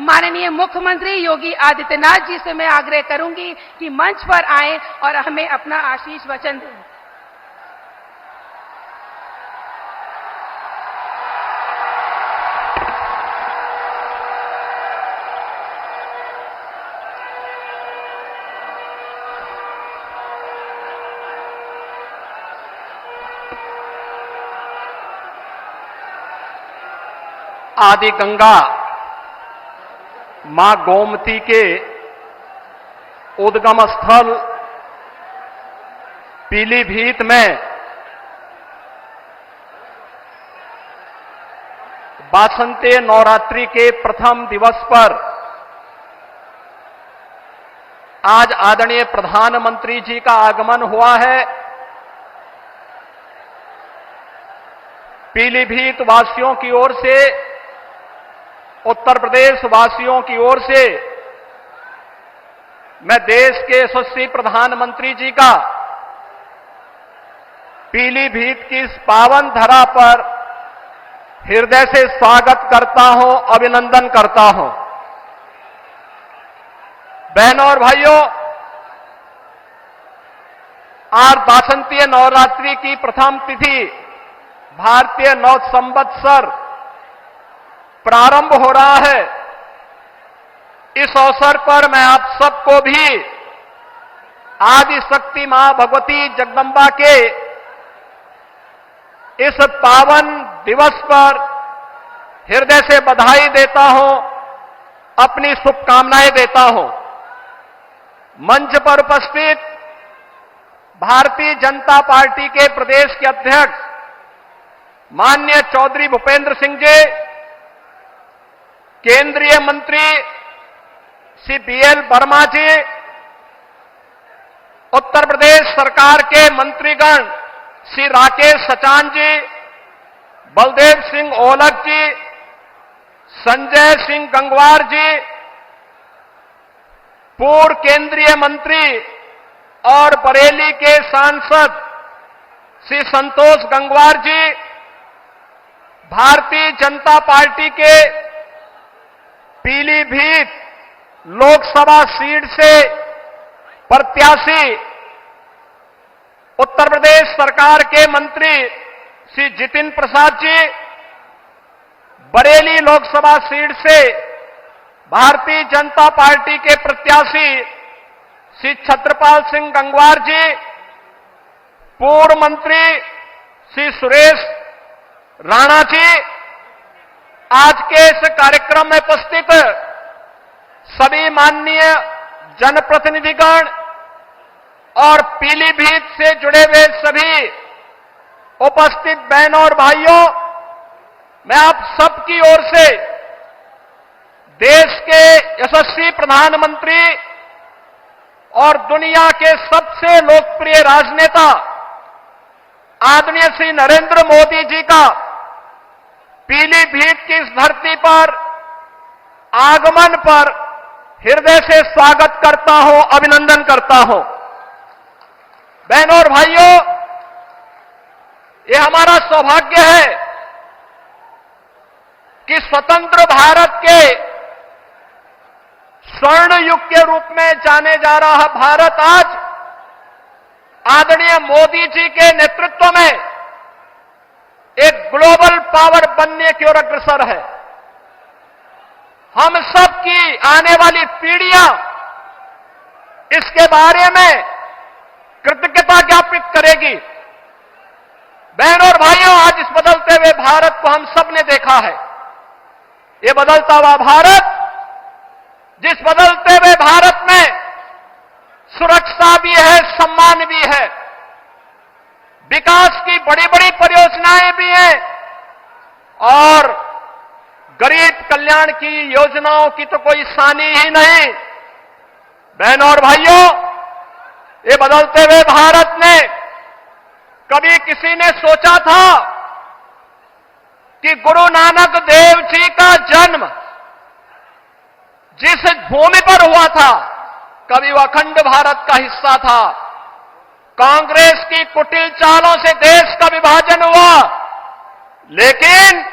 माननीय मुख्यमंत्री योगी आदित्यनाथ जी से मैं आग्रह करूंगी कि मंच पर आएं और हमें अपना आशीष वचन दें। आदि गंगा मां गोमती के उद्गम स्थल पीलीभीत में वासंती नवरात्रि के प्रथम दिवस पर आज आदरणीय प्रधानमंत्री जी का आगमन हुआ है। पीलीभीत वासियों की ओर से, उत्तर प्रदेश वासियों की ओर से मैं देश के यशस्वी प्रधानमंत्री जी का पीलीभीत की इस पावन धरा पर हृदय से स्वागत करता हूं, अभिनंदन करता हूं। बहनों और भाइयों, आज वासंती नवरात्रि की प्रथम तिथि भारतीय नव संवत्सर प्रारंभ हो रहा है। इस अवसर पर मैं आप सबको भी आदि शक्ति मां भगवती जगदंबा के इस पावन दिवस पर हृदय से बधाई देता हूं, अपनी शुभकामनाएं देता हूं। मंच पर उपस्थित भारतीय जनता पार्टी के प्रदेश के अध्यक्ष माननीय चौधरी भूपेंद्र सिंह जी, केंद्रीय मंत्री श्री बीएल वर्मा जी, उत्तर प्रदेश सरकार के मंत्रीगण श्री राकेश सचान जी, बलदेव सिंह ओलख जी, संजय सिंह गंगवार जी, पूर्व केंद्रीय मंत्री और बरेली के सांसद श्री संतोष गंगवार जी, भारतीय जनता पार्टी के पीलीभीत लोकसभा सीट से प्रत्याशी उत्तर प्रदेश सरकार के मंत्री श्री जितिन प्रसाद जी, बरेली लोकसभा सीट से भारतीय जनता पार्टी के प्रत्याशी श्री छत्रपाल सिंह गंगवार जी, पूर्व मंत्री श्री सुरेश राणा जी, आज के इस कार्यक्रम में उपस्थित सभी माननीय जनप्रतिनिधिगण और पीलीभीत से जुड़े हुए सभी उपस्थित बहनों और भाइयों, मैं आप सबकी ओर से देश के यशस्वी प्रधानमंत्री और दुनिया के सबसे लोकप्रिय राजनेता आदरणीय श्री नरेंद्र मोदी जी का पीलीभीत की इस धरती पर आगमन पर हृदय से स्वागत करता हूं, अभिनंदन करता हूं। बहनों और भाइयों, ये हमारा सौभाग्य है कि स्वतंत्र भारत के स्वर्ण युग के रूप में जाने जा रहा भारत आज आदरणीय मोदी जी के नेतृत्व में एक ग्लोबल पावर बनने की ओर अग्रसर है। हम सब की आने वाली पीढ़ियां इसके बारे में कृतज्ञता ज्ञापित करेगी। बहनों और भाइयों, आज इस बदलते हुए भारत को हम सब ने देखा है। ये बदलता हुआ भारत, जिस बदलते हुए भारत में सुरक्षा भी है, सम्मान भी है, विकास की बड़ी बड़ी परियोजनाएं भी हैं और गरीब कल्याण की योजनाओं की तो कोई सानी ही नहीं। बहनों और भाइयों, ये बदलते हुए भारत ने कभी किसी ने सोचा था कि गुरु नानक देव जी का जन्म जिस भूमि पर हुआ था, कभी वह अखंड भारत का हिस्सा था। कांग्रेस की कुटिल चालों से देश का विभाजन हुआ, लेकिन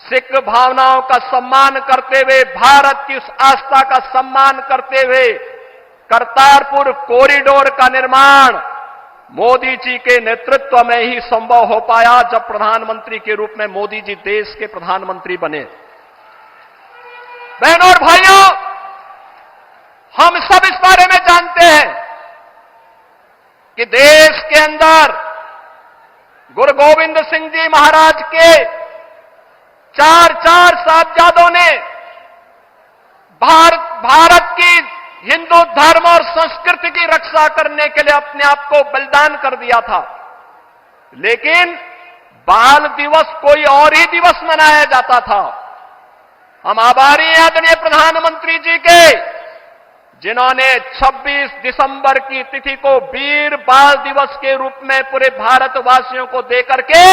सिख भावनाओं का सम्मान करते हुए, भारत की उस आस्था का सम्मान करते हुए करतारपुर कॉरिडोर का निर्माण मोदी जी के नेतृत्व में ही संभव हो पाया, जब प्रधानमंत्री के रूप में मोदी जी देश के प्रधानमंत्री बने। बहनों और भाइयों, हम सब इस बारे में जानते हैं कि देश के अंदर गुरु गोविंद सिंह जी महाराज के चार साहिबजादों ने भारत की हिंदू धर्म और संस्कृति की रक्षा करने के लिए अपने आप को बलिदान कर दिया था। लेकिन बाल दिवस कोई और ही दिवस मनाया जाता था। हम आभारी हैं आदरणीय प्रधानमंत्री जी के, जिन्होंने 26 दिसंबर की तिथि को वीर बाल दिवस के रूप में पूरे भारतवासियों को देकर के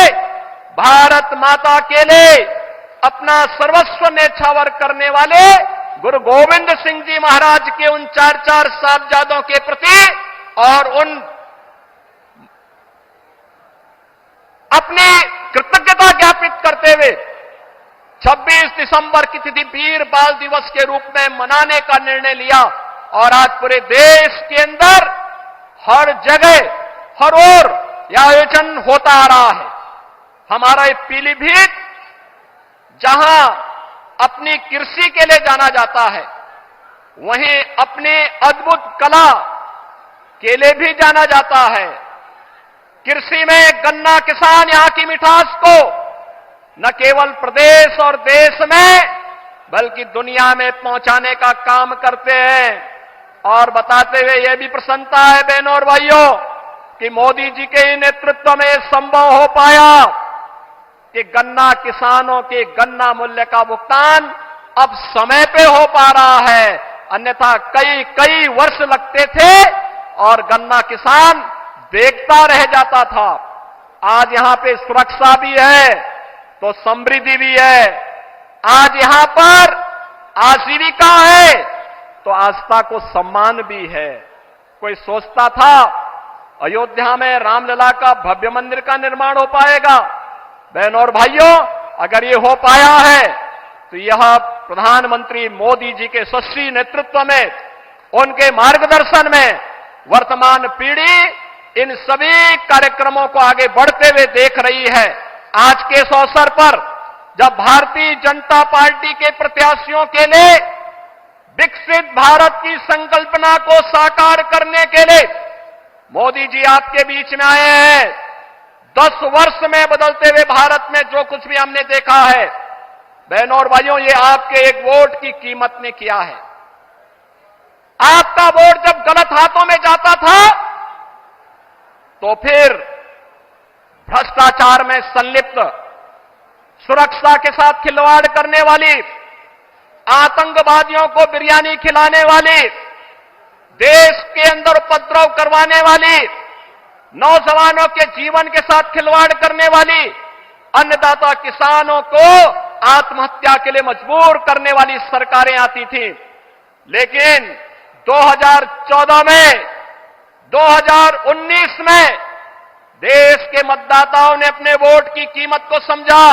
भारत माता के लिए अपना सर्वस्व न्यौछावर करने वाले गुरु गोविंद सिंह जी महाराज के उन चार साहिबजादों के प्रति और उन अपनी कृतज्ञता ज्ञापित करते हुए 26 दिसंबर की तिथि वीर बाल दिवस के रूप में मनाने का निर्णय लिया। और आज पूरे देश के अंदर हर जगह हर ओर यह आयोजन होता आ रहा है। हमारा ये पीलीभीत, जहां अपनी कृषि के लिए जाना जाता है, वहीं अपनी अद्भुत कला के लिए भी जाना जाता है। कृषि में गन्ना किसान यहां की मिठास को न केवल प्रदेश और देश में बल्कि दुनिया में पहुंचाने का काम करते हैं। और बताते हुए यह भी प्रसन्नता है बहनों और भाइयों कि मोदी जी के नेतृत्व में संभव हो पाया कि गन्ना किसानों के गन्ना मूल्य का भुगतान अब समय पे हो पा रहा है। अन्यथा कई वर्ष लगते थे और गन्ना किसान देखता रह जाता था। आज यहां पे सुरक्षा भी है तो समृद्धि भी है। आज यहां पर आजीविका है तो आस्था को सम्मान भी है। कोई सोचता था अयोध्या में रामलला का भव्य मंदिर का निर्माण हो पाएगा? बहनों और भाइयों, अगर ये हो पाया है तो यह प्रधानमंत्री मोदी जी के यशस्वी नेतृत्व में, उनके मार्गदर्शन में वर्तमान पीढ़ी इन सभी कार्यक्रमों को आगे बढ़ते हुए देख रही है। आज के इस अवसर पर जब भारतीय जनता पार्टी के प्रत्याशियों के लिए विकसित भारत की संकल्पना को साकार करने के लिए मोदी जी आपके बीच में आए हैं। 10 वर्ष में बदलते हुए भारत में जो कुछ भी हमने देखा है, बहनों और भाइयों, ये आपके एक वोट की कीमत ने किया है। आपका वोट जब गलत हाथों में जाता था तो फिर भ्रष्टाचार में संलिप्त, सुरक्षा के साथ खिलवाड़ करने वाली, आतंकवादियों को बिरयानी खिलाने वाली, देश के अंदर उपद्रव करवाने वाली, नौजवानों के जीवन के साथ खिलवाड़ करने वाली, अन्नदाता किसानों को आत्महत्या के लिए मजबूर करने वाली सरकारें आती थी। लेकिन 2014 में, 2019 में देश के मतदाताओं ने अपने वोट की कीमत को समझा,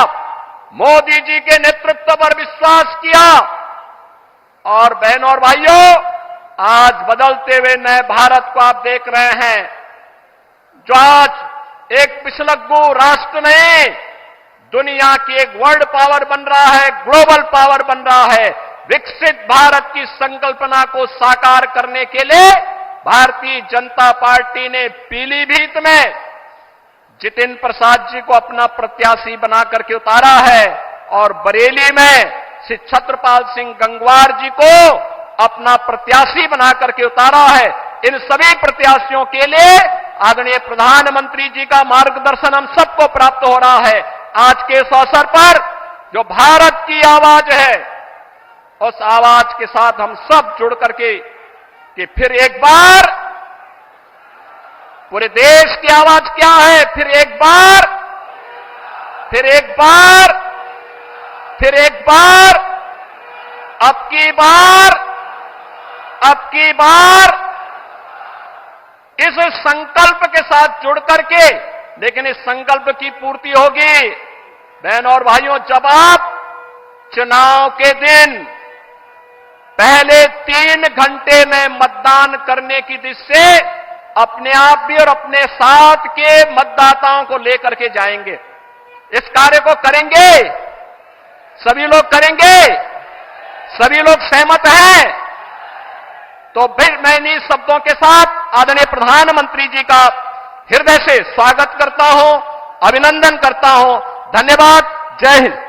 मोदी जी के नेतृत्व पर विश्वास किया और बहनों और भाइयों, आज बदलते हुए नए भारत को आप देख रहे हैं, जो आज एक पिछलग्गू राष्ट्र नहीं, दुनिया की एक वर्ल्ड पावर बन रहा है, ग्लोबल पावर बन रहा है। विकसित भारत की संकल्पना को साकार करने के लिए भारतीय जनता पार्टी ने पीलीभीत में जितिन प्रसाद जी को अपना प्रत्याशी बना करके उतारा है और बरेली में श्री छत्रपाल सिंह गंगवार जी को अपना प्रत्याशी बना करके उतारा है। इन सभी प्रत्याशियों के लिए आदरणीय प्रधानमंत्री जी का मार्गदर्शन हम सबको प्राप्त हो रहा है। आज के इस अवसर पर जो भारत की आवाज है, उस आवाज के साथ हम सब जुड़ करके कि फिर एक बार पूरे देश की आवाज क्या है, फिर एक बार, फिर एक बार, फिर एक बार, अब की बार, अब की बार, इस संकल्प के साथ जुड़ करके, लेकिन इस संकल्प की पूर्ति होगी बहनों और भाइयों जब आप चुनाव के दिन पहले 3 घंटे में मतदान करने की दिशा से अपने आप भी और अपने साथ के मतदाताओं को लेकर के जाएंगे। इस कार्य को करेंगे, सभी लोग करेंगे, सभी लोग सहमत हैं। तो फिर मैं इन शब्दों के साथ आदरणीय प्रधानमंत्री जी का हृदय से स्वागत करता हूं, अभिनंदन करता हूं। धन्यवाद। जय हिंद।